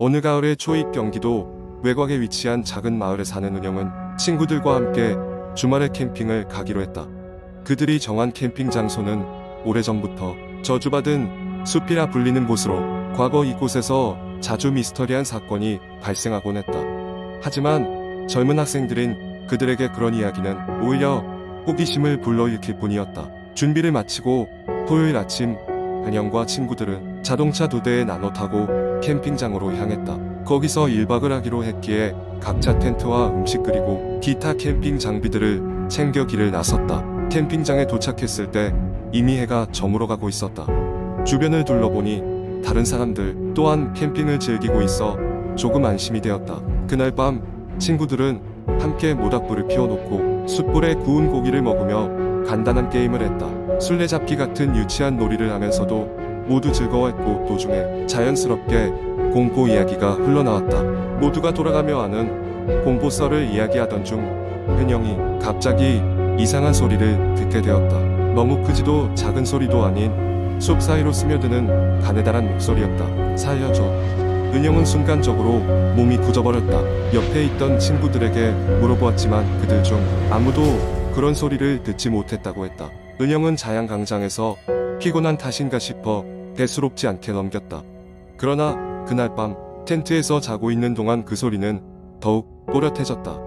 어느 가을의 초입 경기도 외곽에 위치한 작은 마을에 사는 은영은 친구들과 함께 주말에 캠핑을 가기로 했다. 그들이 정한 캠핑 장소는 오래전부터 저주받은 숲이라 불리는 곳으로, 과거 이곳에서 자주 미스터리한 사건이 발생하곤 했다. 하지만 젊은 학생들인 그들에게 그런 이야기는 오히려 호기심을 불러일으킬 뿐이었다. 준비를 마치고 토요일 아침, 은영과 친구들은 자동차 2대에 나눠 타고 캠핑장으로 향했다. 거기서 1박을 하기로 했기에 각자 텐트와 음식 그리고 기타 캠핑 장비들을 챙겨 길을 나섰다. 캠핑장에 도착했을 때 이미 해가 저물어가고 있었다. 주변을 둘러보니 다른 사람들 또한 캠핑을 즐기고 있어 조금 안심이 되었다. 그날 밤 친구들은 함께 모닥불을 피워놓고 숯불에 구운 고기를 먹으며 간단한 게임을 했다. 술래잡기 같은 유치한 놀이를 하면서도 모두 즐거워했고, 도중에 자연스럽게 공포 이야기가 흘러나왔다. 모두가 돌아가며 아는 공포 썰을 이야기하던 중 은영이 갑자기 이상한 소리를 듣게 되었다. 너무 크지도 작은 소리도 아닌 숲 사이로 스며드는 가느다란 목소리였다. 살려줘. 은영은 순간적으로 몸이 굳어버렸다. 옆에 있던 친구들에게 물어보았지만 그들 중 아무도 그런 소리를 듣지 못했다고 했다. 은영은 자양강장에서 피곤한 탓인가 싶어 대수롭지 않게 넘겼다. 그러나 그날 밤 텐트에서 자고 있는 동안 그 소리는 더욱 또렷해졌다.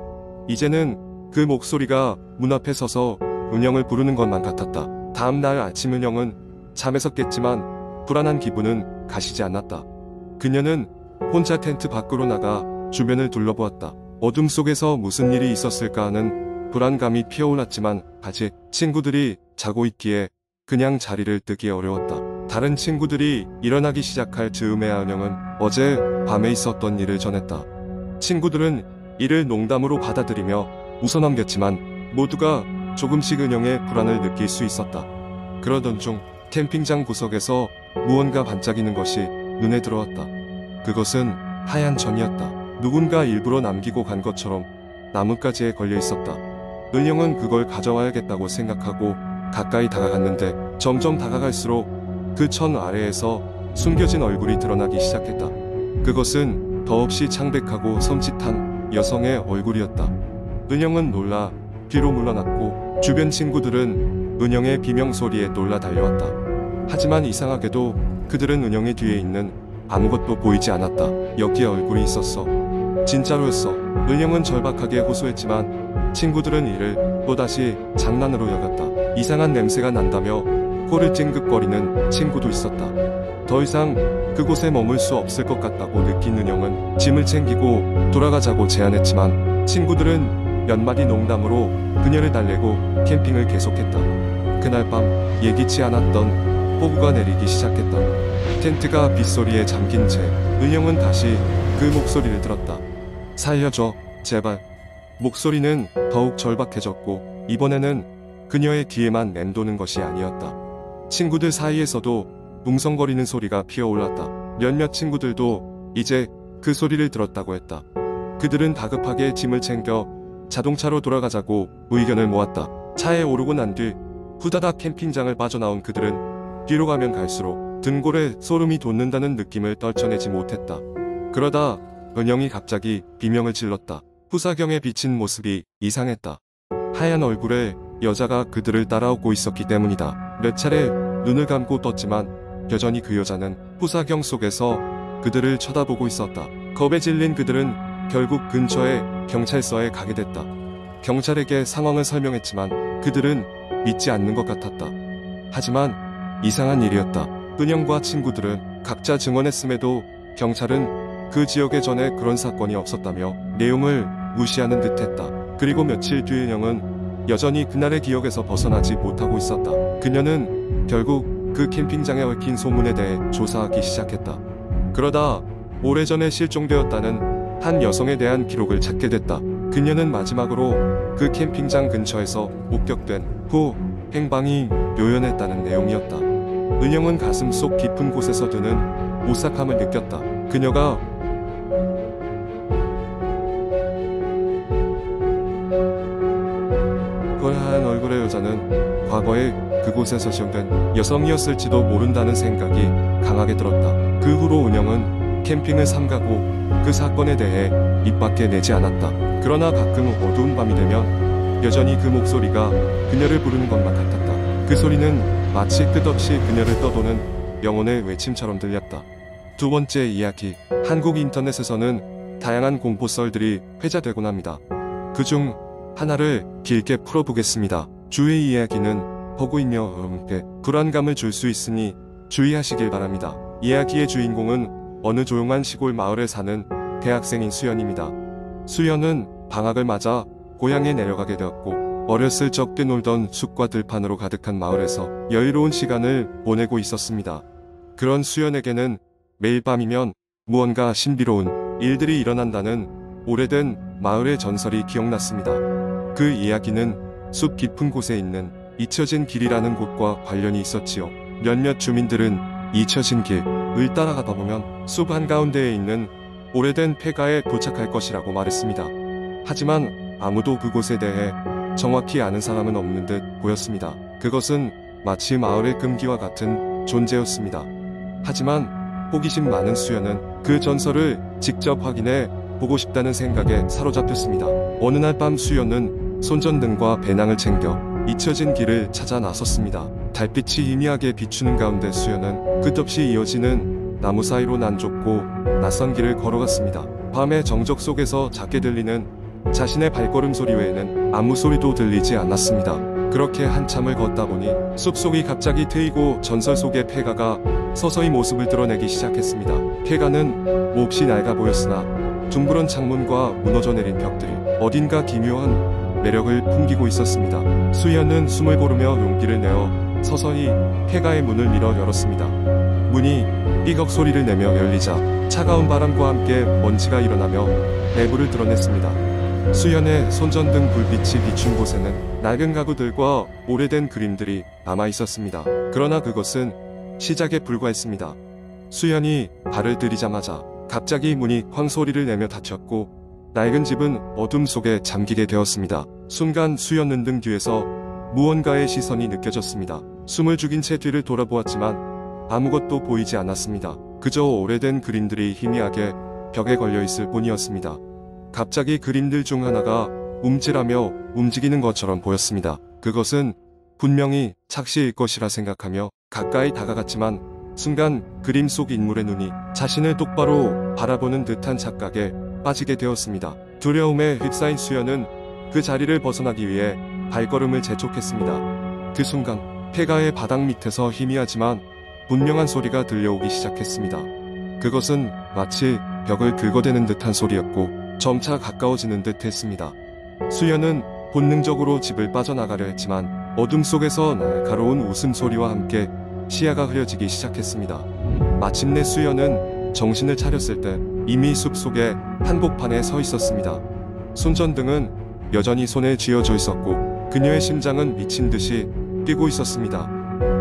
이제는 그 목소리가 문 앞에 서서 은영을 부르는 것만 같았다. 다음 날 아침 은영은 잠에서 깼지만 불안한 기분은 가시지 않았다. 그녀는 혼자 텐트 밖으로 나가 주변을 둘러보았다. 어둠 속에서 무슨 일이 있었을까 하는 불안감이 피어올랐지만 아직 친구들이 자고 있기에 그냥 자리를 뜨기 어려웠다. 다른 친구들이 일어나기 시작할 즈음에 은영은 어제 밤에 있었던 일을 전했다. 친구들은 이를 농담으로 받아들이며 웃어넘겼지만 모두가 조금씩 은영의 불안을 느낄 수 있었다. 그러던 중 캠핑장 구석에서 무언가 반짝이는 것이 눈에 들어왔다. 그것은 하얀 전이었다. 누군가 일부러 남기고 간 것처럼 나뭇가지에 걸려 있었다. 은영은 그걸 가져와야겠다고 생각하고 가까이 다가갔는데 점점 다가갈수록 그 천 아래에서 숨겨진 얼굴이 드러나기 시작했다. 그것은 더없이 창백하고 섬찟한 여성의 얼굴이었다. 은영은 놀라 뒤로 물러났고 주변 친구들은 은영의 비명소리에 놀라 달려왔다. 하지만 이상하게도 그들은 은영의 뒤에 있는 아무것도 보이지 않았다. 여기에 얼굴이 있었어. 진짜로였어. 은영은 절박하게 호소했지만 친구들은 이를 또다시 장난으로 여겼다. 이상한 냄새가 난다며 코를 찡긋거리는 친구도 있었다. 더 이상 그곳에 머물 수 없을 것 같다고 느낀 은영은 짐을 챙기고 돌아가자고 제안했지만 친구들은 몇 마디 농담으로 그녀를 달래고 캠핑을 계속했다. 그날 밤 예기치 않았던 폭우가 내리기 시작했다. 텐트가 빗소리에 잠긴 채 은영은 다시 그 목소리를 들었다. 살려줘, 제발. 목소리는 더욱 절박해졌고 이번에는 그녀의 뒤에만 맴도는 것이 아니었다. 친구들 사이에서도 웅성거리는 소리가 피어올랐다. 몇몇 친구들도 이제 그 소리를 들었다고 했다. 그들은 다급하게 짐을 챙겨 자동차로 돌아가자고 의견을 모았다. 차에 오르고 난 뒤 후다닥 캠핑장을 빠져나온 그들은 뒤로 가면 갈수록 등골에 소름이 돋는다는 느낌을 떨쳐내지 못했다. 그러다 은영이 갑자기 비명을 질렀다. 후사경에 비친 모습이 이상했다. 하얀 얼굴에 여자가 그들을 따라오고 있었기 때문이다. 몇 차례 눈을 감고 떴지만 여전히 그 여자는 후사경 속에서 그들을 쳐다보고 있었다. 겁에 질린 그들은 결국 근처의 경찰서에 가게 됐다. 경찰에게 상황을 설명했지만 그들은 믿지 않는 것 같았다. 하지만 이상한 일이었다. 은영과 친구들은 각자 증언했음에도 경찰은 그 지역에 전에 그런 사건이 없었다며 내용을 무시하는 듯했다. 그리고 며칠 뒤 은영은 여전히 그날의 기억에서 벗어나지 못하고 있었다. 그녀는 결국 그 캠핑장에 얽힌 소문에 대해 조사하기 시작했다. 그러다 오래전에 실종되었다는 한 여성에 대한 기록을 찾게 됐다. 그녀는 마지막으로 그 캠핑장 근처에서 목격된 후 행방이 묘연했다는 내용이었다. 은영은 가슴 속 깊은 곳에서 드는 오싹함을 느꼈다. 그녀가 그 하얀 얼굴의 여자는 과거에 그곳에서 시험된 여성이었을지도 모른다는 생각이 강하게 들었다. 그 후로 은영은 캠핑을 삼가고 그 사건에 대해 입 밖에 내지 않았다. 그러나 가끔 어두운 밤이 되면 여전히 그 목소리가 그녀를 부르는 것만 같았다. 그 소리는 마치 끝없이 그녀를 떠도는 영혼의 외침처럼 들렸다. 두 번째 이야기. 한국 인터넷에서는 다양한 공포썰들이 회자되곤 합니다. 그중 하나를 길게 풀어보겠습니다. 주의 이야기는 허구이며 여러분께 불안감을 줄 수 있으니 주의하시길 바랍니다. 이야기의 주인공은 어느 조용한 시골 마을에 사는 대학생인 수연입니다. 수연은 방학을 맞아 고향에 내려가게 되었고 어렸을 적 뛰놀던 숲과 들판으로 가득한 마을에서 여유로운 시간을 보내고 있었습니다. 그런 수연에게는 매일 밤이면 무언가 신비로운 일들이 일어난다는 오래된 마을의 전설이 기억났습니다. 그 이야기는 숲 깊은 곳에 있는 잊혀진 길이라는 곳과 관련이 있었지요. 몇몇 주민들은 잊혀진 길을 따라가다 보면 숲 한가운데에 있는 오래된 폐가에 도착할 것이라고 말했습니다. 하지만 아무도 그곳에 대해 정확히 아는 사람은 없는 듯 보였습니다. 그것은 마치 마을의 금기와 같은 존재였습니다. 하지만 호기심 많은 수연은 그 전설을 직접 확인해 보고 싶다는 생각에 사로잡혔습니다. 어느 날 밤 수연은 손전등과 배낭을 챙겨 잊혀진 길을 찾아 나섰습니다. 달빛이 희미하게 비추는 가운데 수연은 끝없이 이어지는 나무 사이로 난좁고 낯선 길을 걸어갔습니다. 밤의 정적 속에서 작게 들리는 자신의 발걸음 소리 외에는 아무 소리도 들리지 않았습니다. 그렇게 한참을 걷다 보니 숲속이 갑자기 트이고 전설 속의 폐가가 서서히 모습을 드러내기 시작했습니다. 폐가는 몹시 낡아 보였으나 둥그런 창문과 무너져 내린 벽들이 어딘가 기묘한 매력을 풍기고 있었습니다. 수연은 숨을 고르며 용기를 내어 서서히 폐가의 문을 밀어 열었습니다. 문이 삐걱 소리를 내며 열리자 차가운 바람과 함께 먼지가 일어나며 내부를 드러냈습니다. 수연의 손전등 불빛이 비춘 곳에는 낡은 가구들과 오래된 그림들이 남아 있었습니다. 그러나 그것은 시작에 불과했습니다. 수연이 발을 들이자마자 갑자기 문이 쾅 소리를 내며 닫혔고 낡은 집은 어둠 속에 잠기게 되었습니다. 순간 수연은 등 뒤에서 무언가의 시선이 느껴졌습니다. 숨을 죽인 채 뒤를 돌아보았지만 아무것도 보이지 않았습니다. 그저 오래된 그림들이 희미하게 벽에 걸려 있을 뿐이었습니다. 갑자기 그림들 중 하나가 움찔하며 움직이는 것처럼 보였습니다. 그것은 분명히 착시일 것이라 생각하며 가까이 다가갔지만 순간 그림 속 인물의 눈이 자신을 똑바로 바라보는 듯한 착각에 빠지게 되었습니다. 두려움에 휩싸인 수연은 그 자리를 벗어나기 위해 발걸음을 재촉했습니다. 그 순간 폐가의 바닥 밑에서 희미하지만 분명한 소리가 들려오기 시작했습니다. 그것은 마치 벽을 긁어대는 듯한 소리였고 점차 가까워지는 듯 했습니다. 수연은 본능적으로 집을 빠져나가려 했지만 어둠 속에서 날카로운 웃음소리와 함께 시야가 흐려지기 시작했습니다. 마침내 수연은 정신을 차렸을 때 이미 숲속의 한복판에 서 있었습니다. 손전등은 여전히 손에 쥐어져 있었고 그녀의 심장은 미친 듯이 뛰고 있었습니다.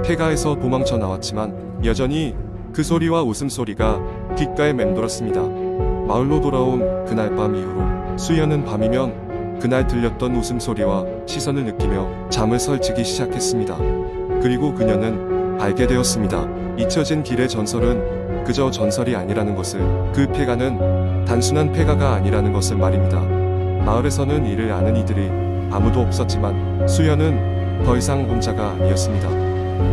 폐가에서 도망쳐 나왔지만 여전히 그 소리와 웃음소리가 귓가에 맴돌았습니다. 마을로 돌아온 그날 밤 이후로 수연은 밤이면 그날 들렸던 웃음소리와 시선을 느끼며 잠을 설치기 시작했습니다. 그리고 그녀는 알게 되었습니다. 잊혀진 길의 전설은 그저 전설이 아니라는 것을, 그 폐가는 단순한 폐가가 아니라는 것을 말입니다. 마을에서는 이를 아는 이들이 아무도 없었지만 수연은 더 이상 혼자가 아니었습니다.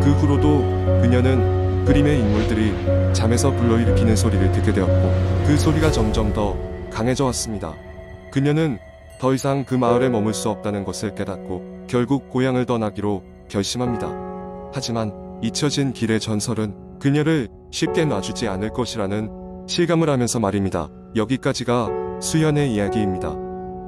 그 후로도 그녀는 그림의 인물들이 잠에서 불러일으키는 소리를 듣게 되었고 그 소리가 점점 더 강해져 왔습니다. 그녀는 더 이상 그 마을에 머물 수 없다는 것을 깨닫고 결국 고향을 떠나기로 결심합니다. 하지만 잊혀진 길의 전설은 그녀를 쉽게 놔주지 않을 것이라는 실감을 하면서 말입니다. 여기까지가 수연의 이야기입니다.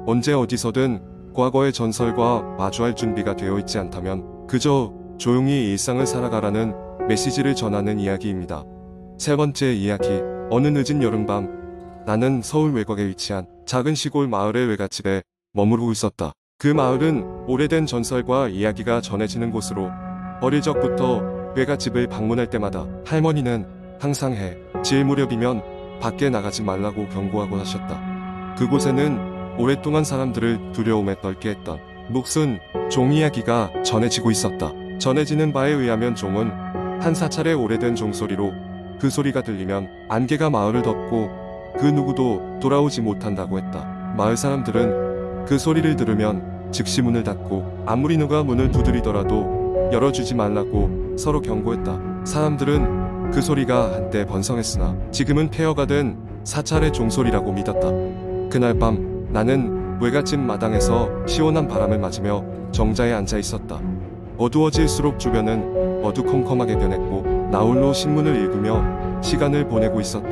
언제 어디서든 과거의 전설과 마주할 준비가 되어 있지 않다면 그저 조용히 일상을 살아가라는 메시지를 전하는 이야기입니다. 세 번째 이야기. 어느 늦은 여름밤 나는 서울 외곽에 위치한 작은 시골 마을의 외갓집에 머무르고 있었다. 그 마을은 오래된 전설과 이야기가 전해지는 곳으로 어릴 적부터 외갓집을 방문할 때마다 할머니는 항상 해 질 무렵이면 밖에 나가지 말라고 경고하고 하셨다. 그곳에는 오랫동안 사람들을 두려움에 떨게 했던 묵은 종 이야기가 전해지고 있었다. 전해지는 바에 의하면 종은 한 사찰의 오래된 종소리로 그 소리가 들리면 안개가 마을을 덮고 그 누구도 돌아오지 못한다고 했다. 마을 사람들은 그 소리를 들으면 즉시 문을 닫고 아무리 누가 문을 두드리더라도 열어주지 말라고 서로 경고했다. 사람들은 그 소리가 한때 번성했으나 지금은 폐허가 된 사찰의 종소리라고 믿었다. 그날 밤 나는 외갓집 마당에서 시원한 바람을 맞으며 정자에 앉아 있었다. 어두워질수록 주변은 어두컴컴하게 변했고 나 홀로 신문을 읽으며 시간을 보내고 있었다.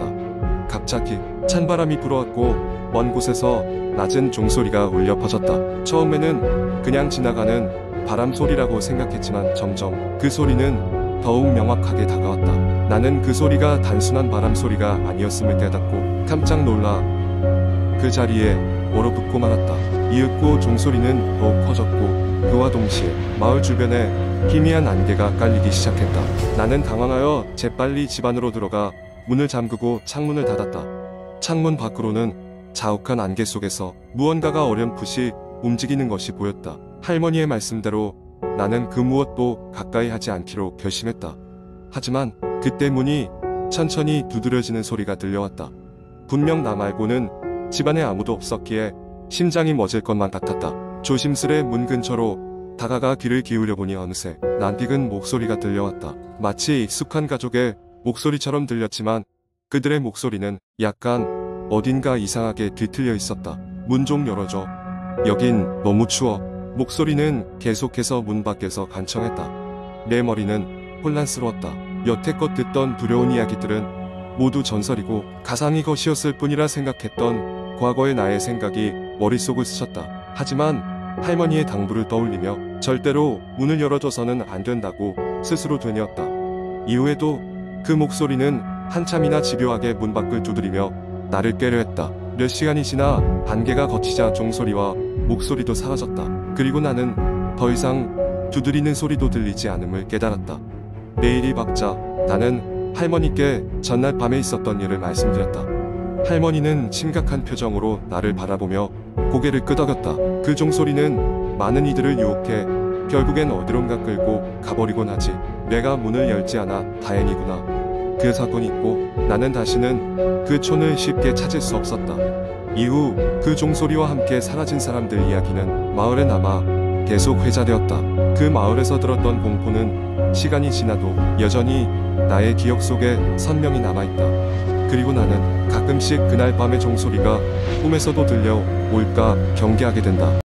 갑자기 찬바람이 불어왔고 먼 곳에서 낮은 종소리가 울려 퍼졌다. 처음에는 그냥 지나가는 바람 소리라고 생각했지만 점점 그 소리는 더욱 명확하게 다가왔다. 나는 그 소리가 단순한 바람 소리가 아니었음을 깨닫고 깜짝 놀라 그 자리에 얼어붙고 말았다. 이윽고 종소리는 더욱 커졌고 그와 동시에 마을 주변에 희미한 안개가 깔리기 시작했다. 나는 당황하여 재빨리 집 안으로 들어가 문을 잠그고 창문을 닫았다. 창문 밖으로는 자욱한 안개 속에서 무언가가 어렴풋이 움직이는 것이 보였다. 할머니의 말씀대로 나는 그 무엇도 가까이 하지 않기로 결심했다. 하지만 그때 문이 천천히 두드려지는 소리가 들려왔다. 분명 나 말고는 집안에 아무도 없었기에 심장이 멎을 것만 같았다. 조심스레 문 근처로 다가가 귀를 기울여 보니 어느새 낯익은 목소리가 들려왔다. 마치 익숙한 가족의 목소리처럼 들렸지만 그들의 목소리는 약간 어딘가 이상하게 뒤틀려 있었다. 문 좀 열어줘. 여긴 너무 추워. 목소리는 계속해서 문 밖에서 간청했다. 내 머리는 혼란스러웠다. 여태껏 듣던 두려운 이야기들은 모두 전설이고 가상의 것이었을 뿐이라 생각했던 과거의 나의 생각이 머릿속을 스쳤다. 하지만 할머니의 당부를 떠올리며 절대로 문을 열어줘서는 안 된다고 스스로 되뇌었다. 이후에도 그 목소리는 한참이나 집요하게 문 밖을 두드리며 나를 깨려 했다. 몇 시간이 지나 안개가 걷히자 종소리와 목소리도 사라졌다. 그리고 나는 더 이상 두드리는 소리도 들리지 않음을 깨달았다. 내일이 밝자 나는 할머니께 전날 밤에 있었던 일을 말씀드렸다. 할머니는 심각한 표정으로 나를 바라보며 고개를 끄덕였다. 그 종소리는 많은 이들을 유혹해 결국엔 어디론가 끌고 가버리곤 하지. 내가 문을 열지 않아 다행이구나. 그 사건이 있고 나는 다시는 그 촌을 쉽게 찾을 수 없었다. 이후 그 종소리와 함께 사라진 사람들 이야기는 마을에 남아 계속 회자되었다. 그 마을에서 들었던 공포는 시간이 지나도 여전히 나의 기억 속에 선명히 남아있다. 그리고 나는 가끔씩 그날 밤의 종소리가 꿈에서도 들려올까 경계하게 된다.